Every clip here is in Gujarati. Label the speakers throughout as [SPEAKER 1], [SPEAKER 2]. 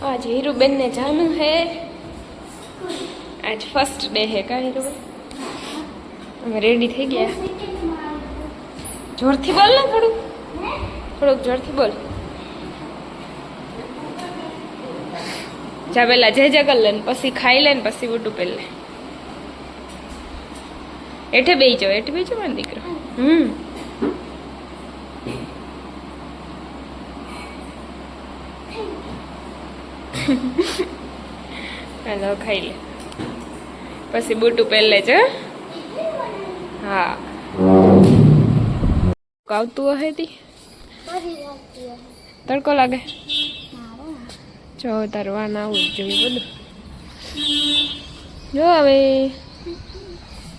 [SPEAKER 1] आज हीरूबेन ने जाना है। आज फर्स्ट डे है का हीरूबेन? અમે રેડી થઈ ગયા। જોરથી બોલ ને થોડુંક જોરથી બોલ। જા પેલા જે કર લે પછી ખાઈ લે ને પછી બુટું પહેર લે। એઠે બેસી જાઓ મારો દીકરો। હાલો ખાઈ લે પછી બુટું પહેર લેજો। हाँ આવતું હશે તી તડકો લાગે જો તરવાના આવું જ જોઈએ બધું। જો હવે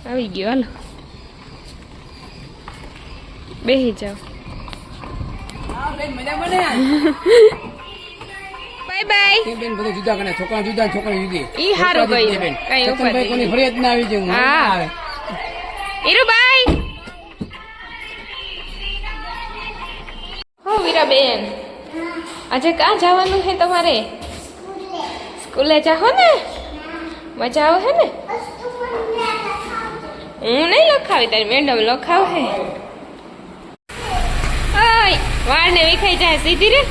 [SPEAKER 1] આવી ગયો હાલો બેસી જાઓ। બાય બાય બેન બધું જુદા કરે છોકરા જુદા છોકરા જુદી ઈ હારું ગઈ બેન કઈ ઉપર કોની ફરિયાદ ના આવી જાય હા આવે હીરુભાઈ હો વીરાબેન આજે ક્યાં જવાનું છે તમારે? સ્કૂલે જાઓ ને મજા આવે છે ને? હું નહીં લખાવી તારી મેડમ લખાવ હે। વાળ ને વિખાઈ જાય સીધી રે।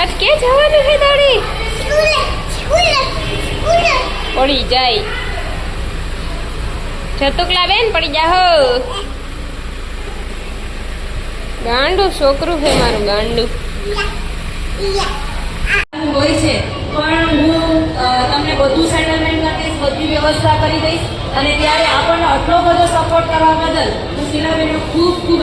[SPEAKER 1] આજ કે જવાનું છે દાડી? પડી જાય જતુકલા બેન પડી જાહો। ગાંડું છોકરું છે મારું ગાંડું
[SPEAKER 2] હોય છે પણ હું તમને બધું સેટલમેન્ટ કરીશ બધી વ્યવસ્થા કરી દઈશ અને ત્યારે આપણને આટલો બધો સપોર્ટ કરવા બદલ હું શીલાબેનનો ખૂબ ખૂબ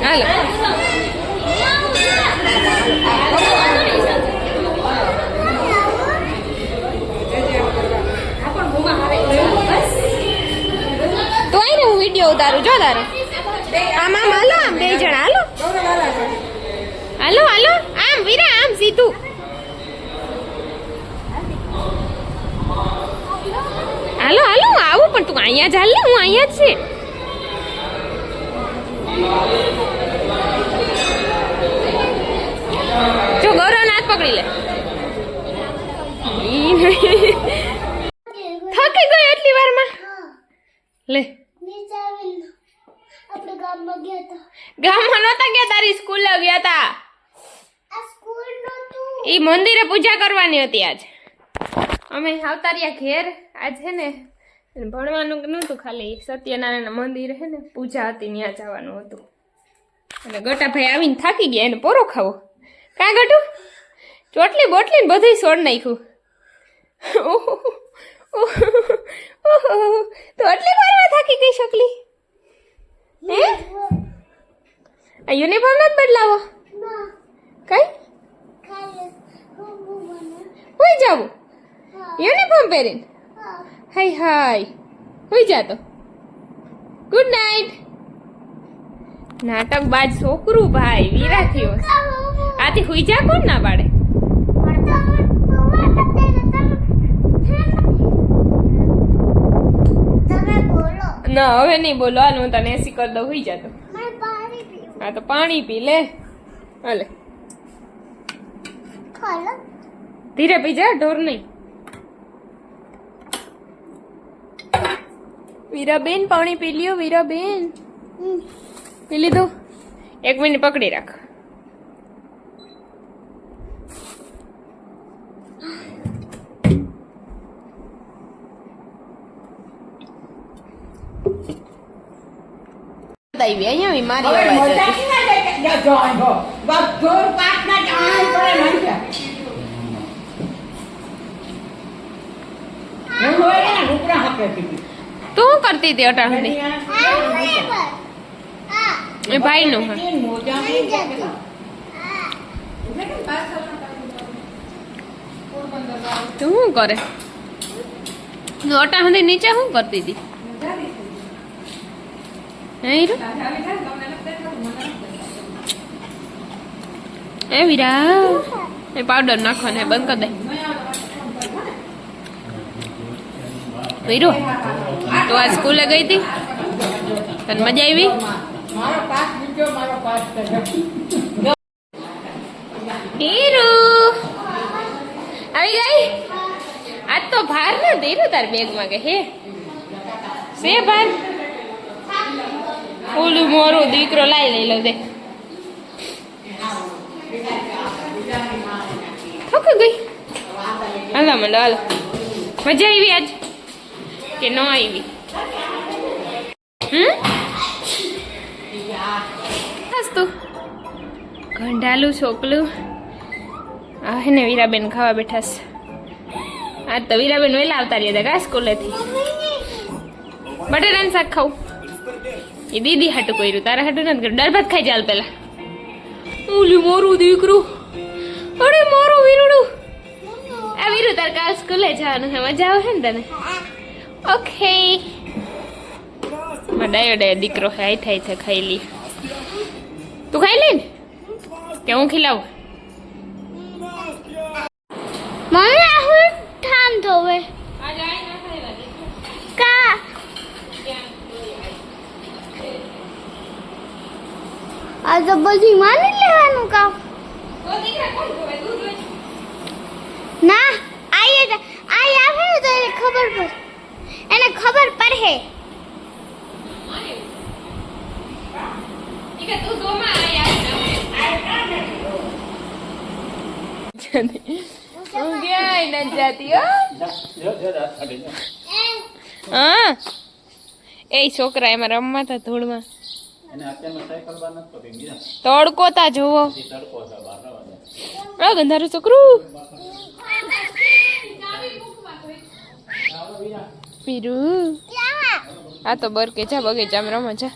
[SPEAKER 1] હાલો તો આઈને હું વિડીયો ઉતારું જો તારો આમ આમ હાલો આમ બે જણા હાલો હાલો હાલો આમ વીરા આમ સીધું હાલો હાલો હું આવું પણ તું અહીંયા ચાલ ને હું અહીંયા જ છે। જો ગૌરવ હાથ પકડી લે થકી ગયો એટલી વારમાં લે ગામમાં નતા ગયા તારી સ્કૂલે ગયા તા ઈ મંદિરે પૂજા કરવાની હતી આજ અમે આવતા રહ્યા ઘેર આજ છે ને ભણવાનું નહોતું ખાલી સત્યનારાયણ મંદિર છે ને પૂજા હતી ત્યાં જવાનું હતું અને ગટાભાઈ આવીને થાકી ગયા એને પોરો ખાવો કાં ગટુ ચોટલી બોટલી ને બધું સોડ નાખ્યું તો આટલી વારમાં થાકી ગઈ શકલી હે આ યુનિફોર્મ નથી બદલાવો કઈ હોઈ જાવું યુનિફોર્મ પહેરીને હાય હાય હોઈ જાતો ગુડ નાઇટ નાટક બાજ છોકરું ભાઈ વીરા થયો આથી હુઈ જા કોણ ના પાડે ના હવે નહીં બોલો હાલ હું તને એસી કરી દઉં હુઈ જાતો હા તો પાણી પી લે હાલે ધીરે પી જા ઢોર નહીં વીરાબેન પાણી પી લ્યો વીરાબેન પી લીધું 1 મિનિટ પકડી રાખ આવી અહીંયા આવી મારી
[SPEAKER 3] હવે
[SPEAKER 1] અવાજ
[SPEAKER 3] મોટા
[SPEAKER 1] હતી.
[SPEAKER 3] કેવા જાય કે જો આંધો. બધું પાકના જાણ પડે મને. હું હોય ને રૂપડા હાકે હતી.
[SPEAKER 1] તું શું કરતી હતી અટાણ સુધી? એ ભાઈનું હા.
[SPEAKER 3] મોજા
[SPEAKER 1] તું શું કરે? તું અટાણ સુધી નીચે શું કરતી હતી? હે હીરો? એ વીરા એ પાવડર નાખવાનો બંધ કરી દે. વીરો તું આ સ્કૂલે ગઈ હતી? તને મજા આવી?
[SPEAKER 3] મારો પાસ બીજો મારો પાસ કર્યો.
[SPEAKER 1] હીરો આવી ગઈ? આજ તો ભાર ને હીરો તાર બેગમાં કે હે સે ભાર? ઓલું મોરો દીકરો લાઈ લઈ લો દે. થકી ગઈ? હાલો મંડો હાલો. મજા આવી આજ કે ન આવી? તું ઘંટાલું છોકલું આ હે ને વીરાબેન ખાવા બેઠા છે. આજ તો વીરાબેન વહેલા આવતા રહ્યા હતા કા સ્કૂલેથી. બટેટાનું શાક ખાવું એ દીદી હાટું કર્યું, તારા હાટું નથી કર્યું. દાળ ભાત ખાઈ ચાલ પેલા. ઓલું મોરું દીકરું, અરે મોરું વીરુડું. આ વીરુ તાર કાલ સ્કૂલે જવાનું છે, મજા આવે ને તને? ઓકે ડાયો ડાયો દીકરો હાઈ થાય છે. ખાઈ લી તું, ખાઈ લે ને કે હું ખીલાવું?
[SPEAKER 4] મમ્મી આ હું ઠામ ધોવે કા આ તો બધી માની લેવાનું કામ ના આઈએ આવે ને તો એને ખબર પડે
[SPEAKER 1] હું ક્યાંય નથી જાતી હો. હા એ છોકરા એમાં રમવા હતા ધૂળમાં. તડકો તા જોવો ગંધારું છોકરું. પીરું આ તો બરકેજા બગીચામાં રમે છે.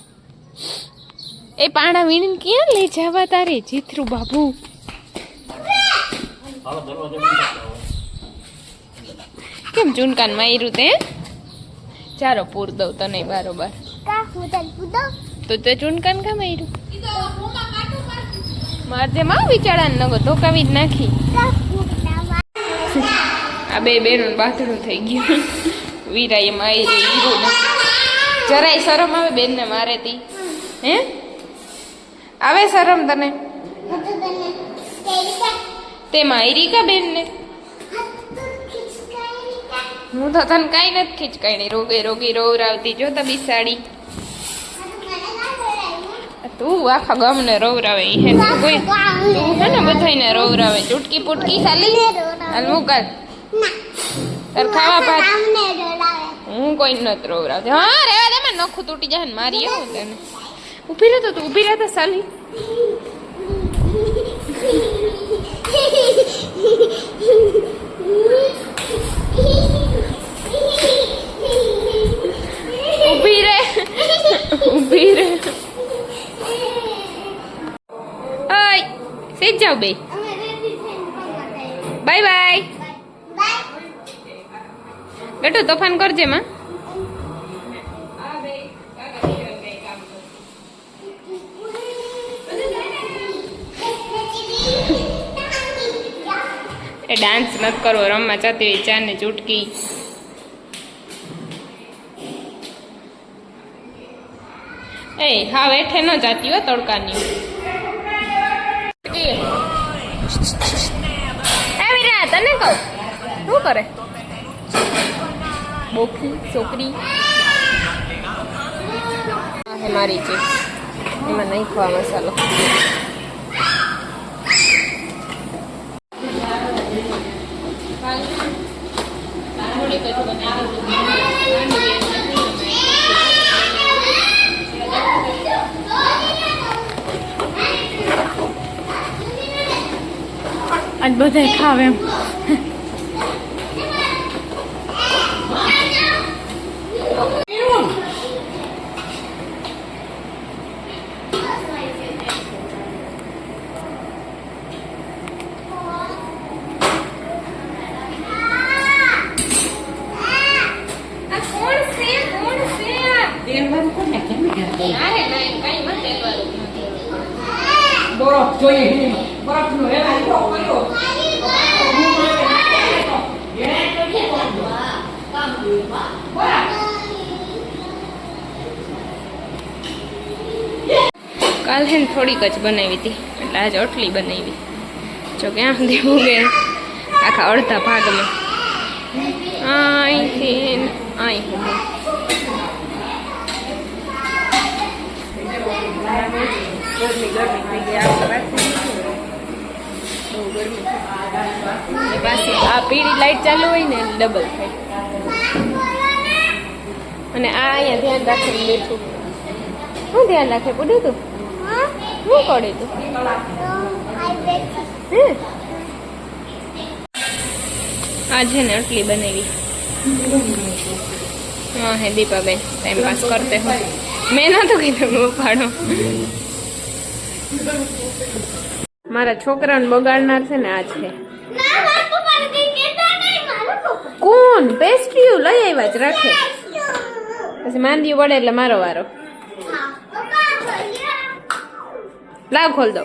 [SPEAKER 1] એ પાણા વીણીને ક્યાં લઈ જવા તારે જીથરું બાબુ? કેમ ચૂનકાન માર્યું તે? ચારો પૂર દઉં તને બારોબાર. તો તે ચૂનકાન કા માર્યું? મારજે માં વિચારાને નગો ધોકાવી જ નાખી. આ બે બેનું બાથડું થઈ ગયું. વીરાએ મારી હીરો જરાય શરમ આવે બેન ને મારે તી? હે આવે શરમ તને? તે મારી કા બેન ને? હું તો તને કઈ નથી ખીચકાઈ. રોગે રોગી રોવરાવતી જો તો બિસાડી. તું આખા ગામને રોવરાવે હે કોઈ? તું હે ને બધાને રોવરાવે. ચૂટકી પુટકી ખાલી હાલ મુકાલ તાર ખાવા ભાત. હું કોઈ નથી રોવરાવતી. હા રેવા દે માં નખું તૂટી જાય ને મારી એવું તને. ઊભી રહેતો તું, ઊભી રહેતો સાલી. ઊભી રે ઊભી રે. ઓય સીધ જાવ બે. બાય બાય બેટો. તોફાન કરજે માં. એ ડાન્સ નથી કરવો, રમવા જતી હોય ચાર ને ચૂટકી. એ હા વેઠે ન જાતી હો તડકાની. એ વીરા તને કહું શું કરે બોખી છોકરી? આ હે મારી ચિપ્સ, એમાં નહીં ખવા મસાલો. થોડીક જ બનાવી આજ બધા ખાવે એમ.
[SPEAKER 3] તેલવાળું કોને કેમ કે બરફ જોઈએ બરફનો હેલા કર્યો
[SPEAKER 1] કાલ હે ને થોડીક જ બનાવી હતી એટલે આજે આટલી બનાવી. જો ક્યાં સુધી ઉગે આખા અડધા ભાગમાં અહીંથી અહીં પાછી આ પીળી લાઈટ ચાલુ હોય ને ડબલ થાય. અને આ અહીંયા ધ્યાન રાખીને બેઠું. શું ધ્યાન રાખે પૂડ્યું તું? શું કરે તું? આ છે ને આટલી બનાવી. હા હે દીપાબેન ટાઈમ પાસ કરતે હો. મેં નહોતું કીધું ઉપાડો. મારા છોકરાને બગાડનાર છે ને આ છે.
[SPEAKER 4] ના મારા પપ્પાને કઈ કહેતા નહીં મારા પપ્પા
[SPEAKER 1] કોણ પેસ્ટ્રીઓ લઈ આવ્યા જ રાખે. પછી માંદીઓ પડે એટલે મારો વારો.
[SPEAKER 4] હા પપ્પા ભૈયા
[SPEAKER 1] લાવ ખોલ દો.